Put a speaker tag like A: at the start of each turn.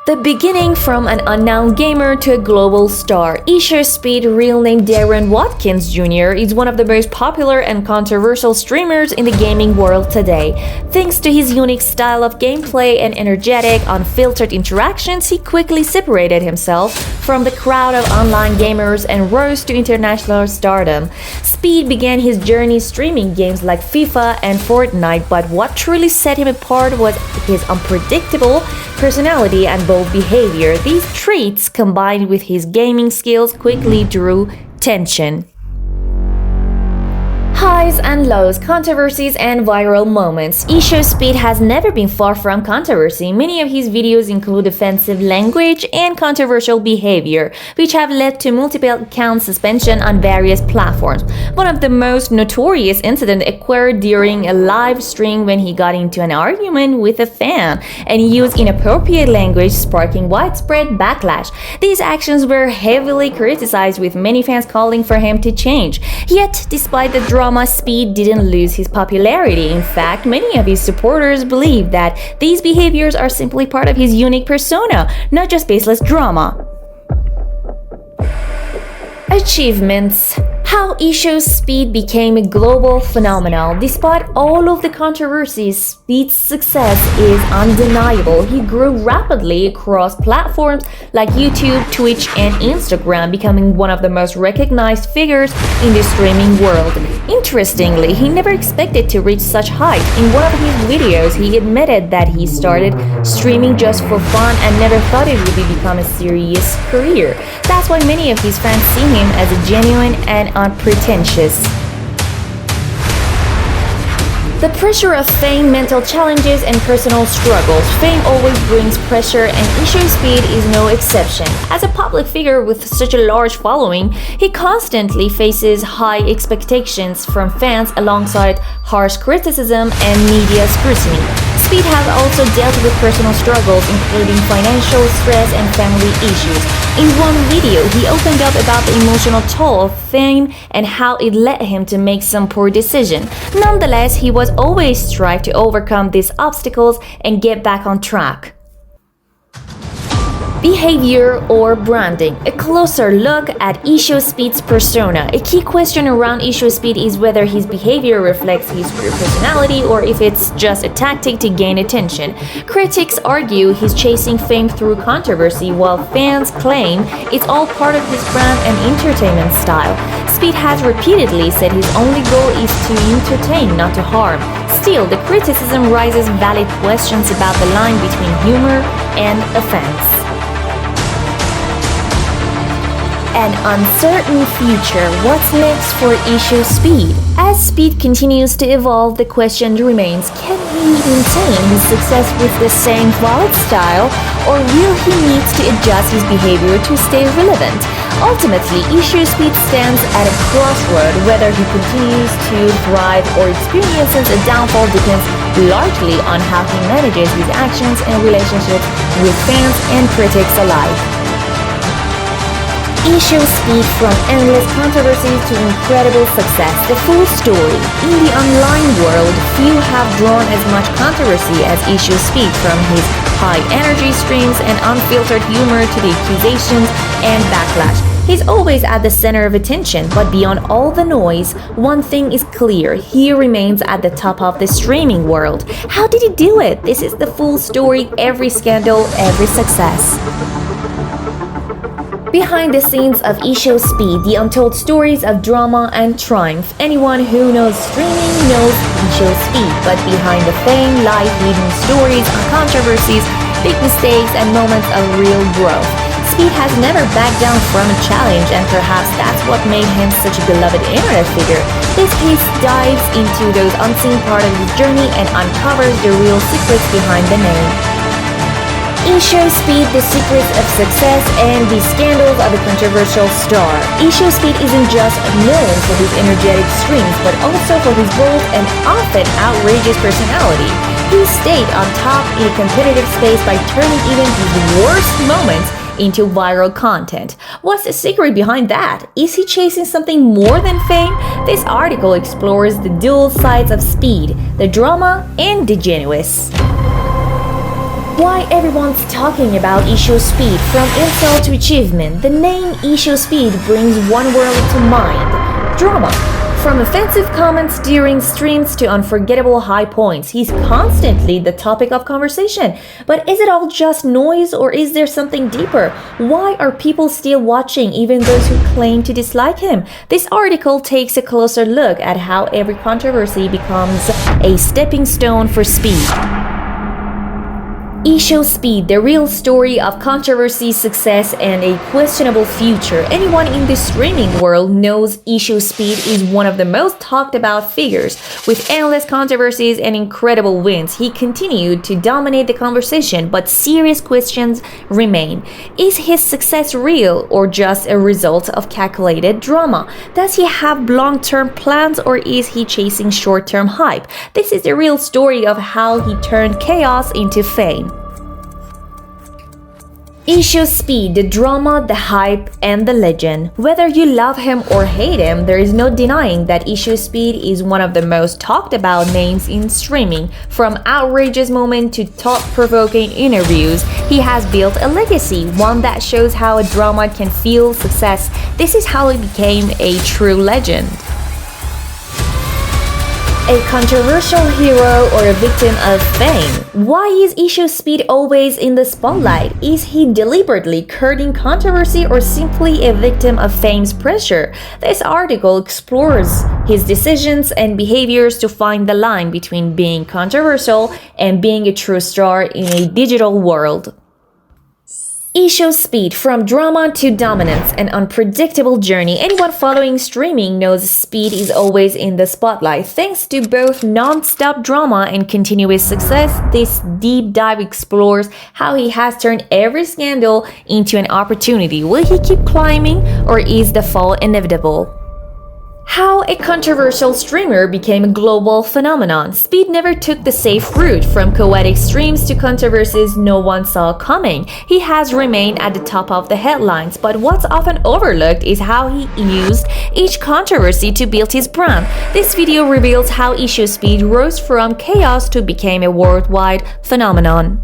A: The beginning from an unknown gamer to a global star, InShowSpeed, real name Darren Watkins Jr., is one of the most popular and controversial streamers in the gaming world today. Thanks to his unique style of gameplay and energetic, unfiltered interactions, he quickly separated himself from the crowd of online gamers and rose to international stardom. Speed began his journey streaming games like FIFA and Fortnite, but what truly set him apart was his unpredictable personality and bold behavior. These traits, combined with his gaming skills, quickly drew attention. Highs and lows, controversies and viral moments. InShowSpeed has never been far from controversy. Many of his videos include offensive language and controversial behavior, which have led to multiple account suspension on various platforms. One of the most notorious incidents occurred during a live stream when he got into an argument with a fan and used inappropriate language, sparking widespread backlash. These actions were heavily criticized, with many fans calling for him to change. Yet, despite the drama, Speed didn't lose his popularity. In fact, many of his supporters believe that these behaviors are simply part of his unique persona, not just baseless drama. Achievements. How InShowSpeed became a global phenomenon. Despite all of the controversies, Speed's success is undeniable. He grew rapidly across platforms like YouTube, Twitch, and Instagram, becoming one of the most recognized figures in the streaming world. Interestingly, he never expected to reach such height. In one of his videos, he admitted that he started streaming just for fun and never thought it would become a serious career. That's why many of his fans see him as a genuine and unpretentious. The pressure of fame, mental challenges, and personal struggles. Fame always brings pressure, and InShowSpeed is no exception. As a public figure with such a large following, he constantly faces high expectations from fans alongside harsh criticism and media scrutiny. Speed has also dealt with personal struggles, including financial stress and family issues. In one video, he opened up about the emotional toll of fame and how it led him to make some poor decisions. Nonetheless, he was always strive to overcome these obstacles and get back on track. Behavior or branding. A closer look at InShowSpeed's persona. A key question around InShowSpeed is whether his behavior reflects his true personality or if it's just a tactic to gain attention. Critics argue he's chasing fame through controversy, while fans claim it's all part of his brand and entertainment style. Speed has repeatedly said his only goal is to entertain, not to harm. Still, the criticism raises valid questions about the line between humor and offense. An uncertain future. What's next for InShowSpeed? As Speed continues to evolve, the question remains, can he maintain his success with the same flawed style, or will he need to adjust his behavior to stay relevant? Ultimately, InShowSpeed stands at a crossroad. Whether he continues to thrive or experiences a downfall depends largely on how he manages his actions and relationships with fans and critics alike. InShowSpeed, from endless controversies to incredible success, the full story. In the online world, few have drawn as much controversy as InShowSpeed, from his high-energy streams and unfiltered humor to the accusations and backlash. He's always at the center of attention, but beyond all the noise, one thing is clear: he remains at the top of the streaming world. How did he do it? This is the full story, every scandal, every success. Behind the scenes of InShowSpeed, the untold stories of drama and triumph. Anyone who knows streaming knows InShowSpeed, but behind the fame lie hidden stories, controversies, big mistakes, and moments of real growth. Speed has never backed down from a challenge, and perhaps that's what made him such a beloved internet figure. This piece dives into those unseen parts of his journey and uncovers the real secrets behind the name. InShowSpeed, the secrets of success and the scandals of a controversial star. InShowSpeed isn't just known for his energetic streams, but also for his bold and often outrageous personality. He stayed on top in a competitive space by turning even his worst moments into viral content. What's the secret behind that? Is he chasing something more than fame? This article explores the dual sides of Speed, the drama and the genuine. Why everyone's talking about InShowSpeed. From insult to achievement, the name InShowSpeed brings one word to mind: drama. From offensive comments during streams to unforgettable high points, he's constantly the topic of conversation. But is it all just noise, or is there something deeper? Why are people still watching, even those who claim to dislike him? This article takes a closer look at how every controversy becomes a stepping stone for speed. InShowSpeed, the real story of controversy, success, and a questionable future. Anyone in the streaming world knows InShowSpeed is one of the most talked about figures. With endless controversies and incredible wins, he continued to dominate the conversation, but serious questions remain. Is his success real or just a result of calculated drama? Does he have long-term plans, or is he chasing short-term hype? This is the real story of how he turned chaos into fame. InShowSpeed, the drama, the hype, and the legend. Whether you love him or hate him, there is no denying that InShowSpeed is one of the most talked about names in streaming. From outrageous moments to thought-provoking interviews, he has built a legacy, one that shows how a drama can fuel success. This is how he became a true legend. A controversial hero or a victim of fame? Why is InShowSpeed always in the spotlight? Is he deliberately courting controversy or simply a victim of fame's pressure? This article explores his decisions and behaviors to find the line between being controversial and being a true star in a digital world. InShowSpeed, from drama to dominance, an unpredictable journey. Anyone following streaming knows Speed is always in the spotlight. Thanks to both non-stop drama and continuous success, this deep dive explores how he has turned every scandal into an opportunity. Will he keep climbing, or is the fall inevitable? How a controversial streamer became a global phenomenon. Speed never took the safe route. From chaotic streams to controversies no one saw coming, he has remained at the top of the headlines. But what's often overlooked is how he used each controversy to build his brand. This video reveals how InShowSpeed rose from chaos to become a worldwide phenomenon.